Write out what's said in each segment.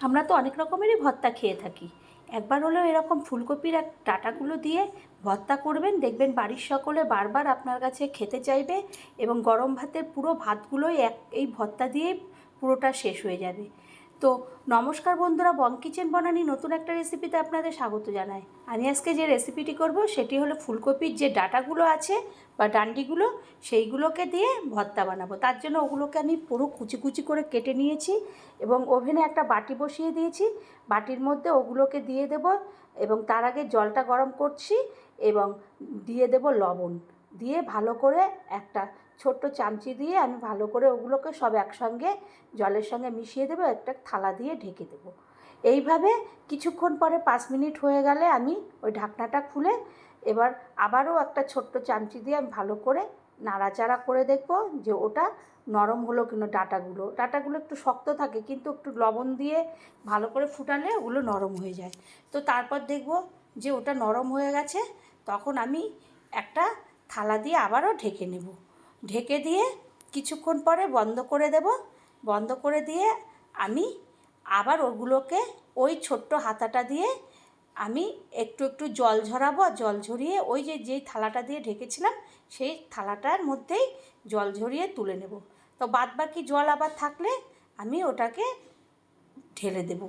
আমরা তো অনেক রকমেরই ভর্তা খেয়ে থাকি। একবার হলেও এরকম ফুলকপির ডাঁটাগুলো দিয়ে ভর্তা করবেন, দেখবেন বাড়ির সকলে বারবার আপনার কাছে খেতে চাইবে এবং গরম ভাতের পুরো ভাতগুলোই এই ভর্তা দিয়ে পুরোটা শেষ হয়ে যাবে। তো নমস্কার বন্ধুরা, বং কিচেন বনানি নতুন একটা রেসিপিতে আপনাদের স্বাগত জানাই। আমি আজকে যে রেসিপিটি করব সেটি হলো ফুলকপির যে ডাঁটাগুলো আছে বা ডান্ডিগুলো, সেইগুলোকে দিয়ে ভর্তা বানাবো। তার জন্য ওগুলোকে আমি পুরো কুচি কুচি করে কেটে নিয়েছি এবং ওভেনে একটা বাটি বসিয়ে দিয়েছি। বাটির মধ্যে ওগুলোকে দিয়ে দেব এবং তার আগে জলটা গরম করছি এবং দিয়ে দেব লবণ। দিয়ে ভালো করে একটা ছোট্ট চামচি দিয়ে আমি ভালো করে ওগুলোকে সব একসঙ্গে জলের সঙ্গে মিশিয়ে দেবো, একটা থালা দিয়ে ঢেকে দেবো। এইভাবে কিছুক্ষণ পরে 5 মিনিট হয়ে গেলে আমি ওই ঢাকনাটা খুলে এবার আবারও একটা ছোট্ট চামচি দিয়ে আমি ভালো করে নাড়াচাড়া করে দেখব যে ওটা নরম হলো কিনা। ডাঁটাগুলো একটু শক্ত থাকে, কিন্তু একটু লবণ দিয়ে ভালো করে ফুটালে ওগুলো নরম হয়ে যায়। তো তারপর দেখব যে ওটা নরম হয়ে গেছে, তখন আমি একটা থালা দিয়ে আবারও ঢেকে নেব। ঢেকে দিয়ে কিছুক্ষণ পরে বন্ধ করে দেব। বন্ধ করে দিয়ে আমি আবার ওগুলোকে ওই ছোট্ট হাতাটা দিয়ে আমি একটু একটু জল ঝরাবো। জল ঝরিয়ে ওই যেই থালাটা দিয়ে ঢেকেছিলাম সেই থালাটার মধ্যেই জল ঝরিয়ে তুলে নেব। তো বাদবাকি জল আবার থাকলে আমি ওটাকে ঢেলে দেব।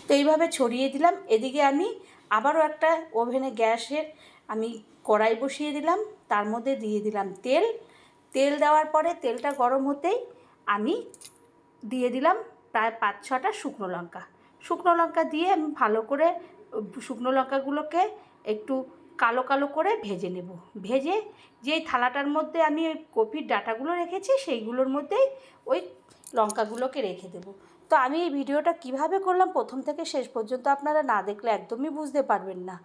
তো এইভাবে ছড়িয়ে দিলাম। এদিকে আমি আবারও একটা ওভেনে গ্যাসের আমি কড়াই বসিয়ে দিলাম, তার মধ্যে দিয়ে দিলাম তেল। তেল দেওয়ার পরে তেলটা গরম হতেই আমি দিয়ে দিলাম প্রায় 5-6টা শুকনো লঙ্কা দিয়ে আমি ভালো করে শুকনো লঙ্কাগুলোকে একটু কালো কালো করে ভেজে নেব। ভেজে যেই থালাটার মধ্যে আমি ওই কপির ডাঁটাগুলো রেখেছি সেইগুলোর মধ্যেই ওই লঙ্কাগুলোকে রেখে দেব। তো আমি এই ভিডিওটা কিভাবে করলাম প্রথম থেকে শেষ পর্যন্ত আপনারা না দেখলে একদমই বুঝতে পারবেন না।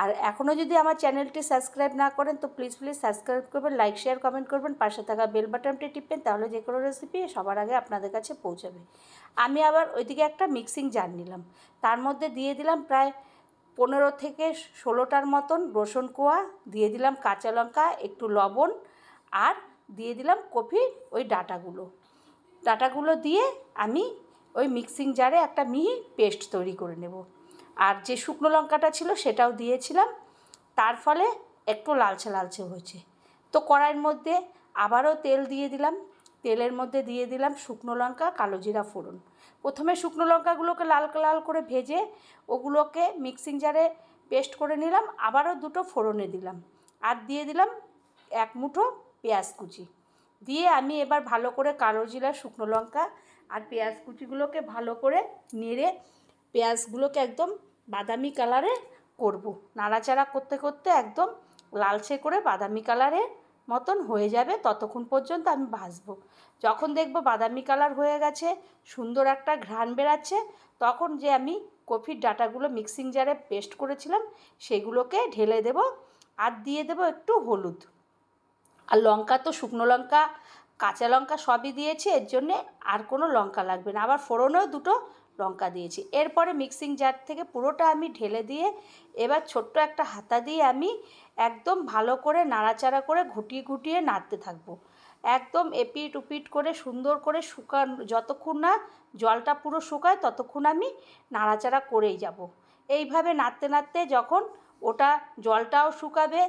আর এখনও যদি আমার চ্যানেলটি সাবস্ক্রাইব না করেন তো প্লিজ সাবস্ক্রাইব করবেন, লাইক শেয়ার কমেন্ট করবেন, পাশে থাকা বেল বাটনটি টিপবেন, তাহলে যে কোনো রেসিপি সবার আগে আপনাদের কাছে পৌঁছাবে। আমি আবার ওইদিকে একটা মিক্সিং জার নিলাম, তার মধ্যে দিয়ে দিলাম প্রায় 15 থেকে 16টার মতন রসুন কোয়া, দিয়ে দিলাম কাঁচা লঙ্কা, একটু লবণ, আর দিয়ে দিলাম কপির ওই ডাঁটাগুলো দিয়ে আমি ওই মিক্সিং জারে একটা মিহি পেস্ট তৈরি করে নেব। আর যে শুকনো লঙ্কাটা ছিল সেটাও দিয়েছিলাম, তার ফলে একটু লালচে লালচে হয়েছে। তো কড়াইয়ের মধ্যে আবারও তেল দিয়ে দিলাম। তেলের মধ্যে দিয়ে দিলাম শুকনো লঙ্কা, কালো জিরা ফোড়ন। প্রথমে শুকনো লঙ্কাগুলোকে লাল লাল করে ভেজে ওগুলোকে মিক্সিং জারে পেস্ট করে নিলাম। আবারও 2টো ফোড়নে দিলাম, আর দিয়ে দিলাম 1 মুঠো পেঁয়াজ কুচি। দিয়ে আমি এবার ভালো করে কালো জিরা, শুকনো লঙ্কা আর পেঁয়াজ কুচিগুলোকে ভালো করে নেড়ে পেঁয়াজগুলোকে একদম বাদামি কালারে করব। নাড়াচাড়া করতে করতে একদম লালচে করে বাদামি কালারের মতন হয়ে যাবে, ততক্ষণ পর্যন্ত আমি ভাজবো। যখন দেখব বাদামি কালার হয়ে গেছে, সুন্দর একটা ঘ্রাণ বেরাচ্ছে, তখন যে আমি কপির ডাঁটাগুলো মিক্সিং জারে পেস্ট করেছিলাম সেগুলোকে ঢেলে দেব। আর দিয়ে দেব একটু হলুদ। আর লঙ্কা তো শুকনো লঙ্কা, কাঁচা লঙ্কা সবই দিয়েছি, এর জন্যে আর কোনো লঙ্কা লাগবে না। আবার ফোড়নেও 2টো লঙ্কা দিয়েছি। এরপরে মিক্সিং জার থেকে পুরোটা আমি ঢেলে দিয়ে এবার ছোট্ট একটা হাতা দিয়ে আমি একদম ভালো করে নাড়াচাড়া করে ঘুটিয়ে ঘুটিয়ে নাড়তে থাকবো। একদম এপিট উপিট করে সুন্দর করে যতক্ষণ না জলটা পুরো শুকায় ততক্ষণ আমি নাড়াচাড়া করেই যাব। এইভাবে নাড়তে নাড়তে যখন ওটা জলটাও শুকাবে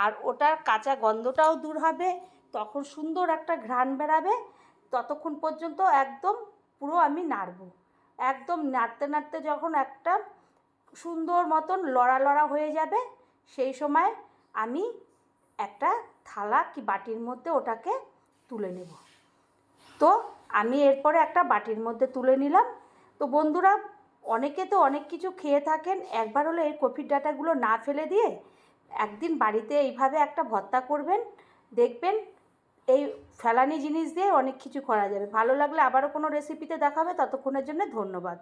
আর ওটার কাঁচা গন্ধটাও দূর হবে, তখন সুন্দর একটা ঘ্রাণ বেরাবে, ততক্ষণ পর্যন্ত একদম পুরো আমি নাড়ব। একদম নাড়তে নাড়তে যখন একটা সুন্দর মতন লড়া লড়া হয়ে যাবে, সেই সময় আমি একটা থালা কি বাটির মধ্যে ওটাকে তুলে নেব। তো আমি এরপরে একটা বাটির মধ্যে তুলে নিলাম। তো বন্ধুরা, অনেকে তো অনেক কিছু খেয়ে থাকেন, একবার হলে এই কপির ডাঁটাগুলো না ফেলে দিয়ে একদিন বাড়িতে এইভাবে একটা ভর্তা করবেন, দেখবেন এই ফেলানি জিনিস দিয়ে অনেক কিছু করা যাবে। ভালো লাগলে আবারও কোনো রেসিপিতে দেখা হবে। ততক্ষণের জন্য ধন্যবাদ।